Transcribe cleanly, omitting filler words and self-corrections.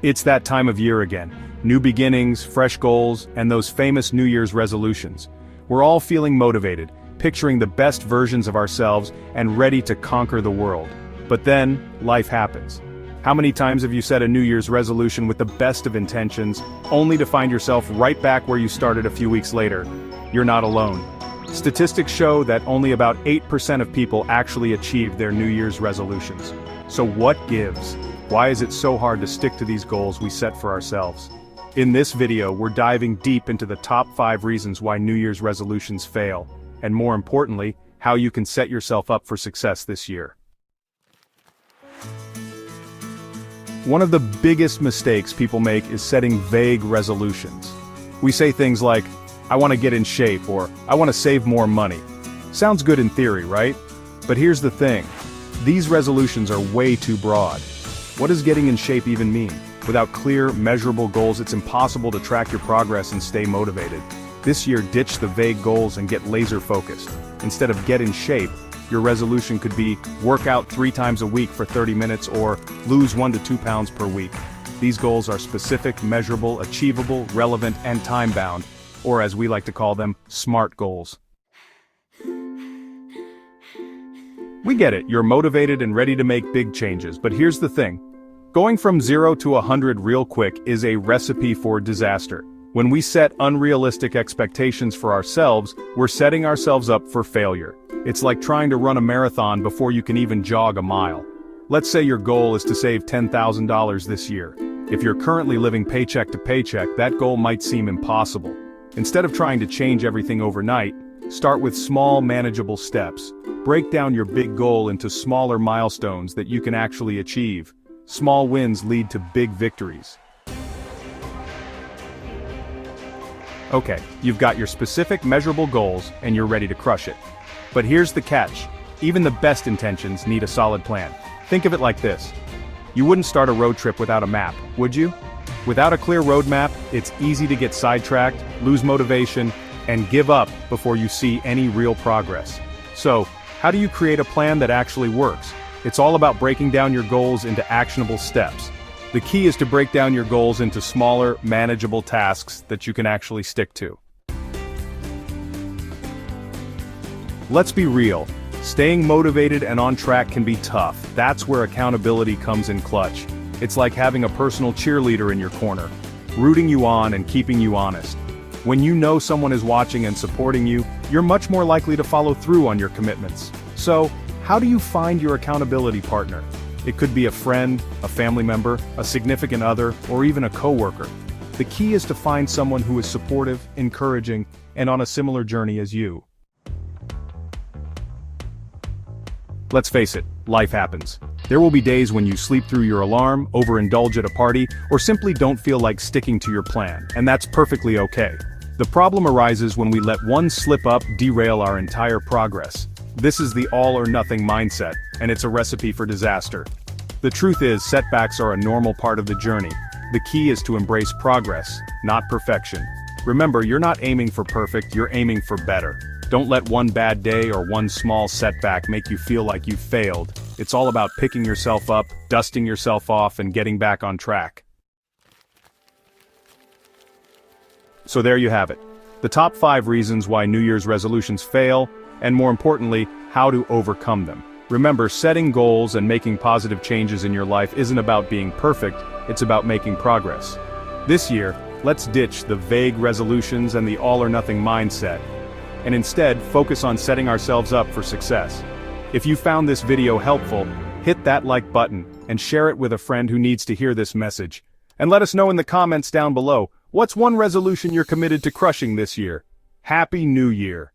It's that time of year again. New beginnings, fresh goals, and those famous New Year's resolutions. We're all feeling motivated, picturing the best versions of ourselves and ready to conquer the world. But then, life happens. How many times have you set a New Year's resolution with the best of intentions, only to find yourself right back where you started a few weeks later? You're not alone. Statistics show that only about 8% of people actually achieve their New Year's resolutions. So what gives? Why is it so hard to stick to these goals we set for ourselves? In this video, we're diving deep into the top 5 reasons why New Year's resolutions fail, and more importantly, how you can set yourself up for success this year. One of the biggest mistakes people make is setting vague resolutions. We say things like, I want to get in shape, or I want to save more money. Sounds good in theory, right? But here's the thing. These resolutions are way too broad. What does getting in shape even mean? Without clear, measurable goals, it's impossible to track your progress and stay motivated. This year, ditch the vague goals and get laser-focused. Instead of get in shape, your resolution could be work out 3 times a week for 30 minutes or lose 1 to 2 pounds per week. These goals are specific, measurable, achievable, relevant, and time-bound, or as we like to call them, SMART goals. We get it, you're motivated and ready to make big changes, but here's the thing. Going from 0 to 100 real quick is a recipe for disaster. When we set unrealistic expectations for ourselves, we're setting ourselves up for failure. It's like trying to run a marathon before you can even jog a mile. Let's say your goal is to save $10,000 this year. If you're currently living paycheck to paycheck, that goal might seem impossible. Instead of trying to change everything overnight, start with small, manageable steps. Break down your big goal into smaller milestones that you can actually achieve. Small wins lead to big victories. Okay, you've got your specific, measurable goals, and you're ready to crush it. But here's the catch. Even the best intentions need a solid plan. Think of it like this. You wouldn't start a road trip without a map, would you? Without a clear roadmap, it's easy to get sidetracked, lose motivation, and give up before you see any real progress. So, how do you create a plan that actually works? It's all about breaking down your goals into actionable steps. The key is to break down your goals into smaller, manageable tasks that you can actually stick to. Let's be real. Staying motivated and on track can be tough. That's where accountability comes in clutch. It's like having a personal cheerleader in your corner, rooting you on and keeping you honest. When you know someone is watching and supporting you, you're much more likely to follow through on your commitments. So, how do you find your accountability partner? It could be a friend, a family member, a significant other, or even a coworker. The key is to find someone who is supportive, encouraging, and on a similar journey as you. Let's face it, life happens. There will be days when you sleep through your alarm, overindulge at a party, or simply don't feel like sticking to your plan, and that's perfectly okay. The problem arises when we let one slip up derail our entire progress. This is the all-or-nothing mindset, and it's a recipe for disaster. The truth is, setbacks are a normal part of the journey. The key is to embrace progress, not perfection. Remember, you're not aiming for perfect, you're aiming for better. Don't let one bad day or one small setback make you feel like you failed. It's all about picking yourself up, dusting yourself off, and getting back on track. So there you have it. The top 5 reasons why New Year's resolutions fail, and more importantly, how to overcome them. Remember, setting goals and making positive changes in your life isn't about being perfect, it's about making progress. This year, let's ditch the vague resolutions and the all-or-nothing mindset, and instead focus on setting ourselves up for success. If you found this video helpful, hit that like button and share it with a friend who needs to hear this message. And let us know in the comments down below, what's one resolution you're committed to crushing this year? Happy New Year!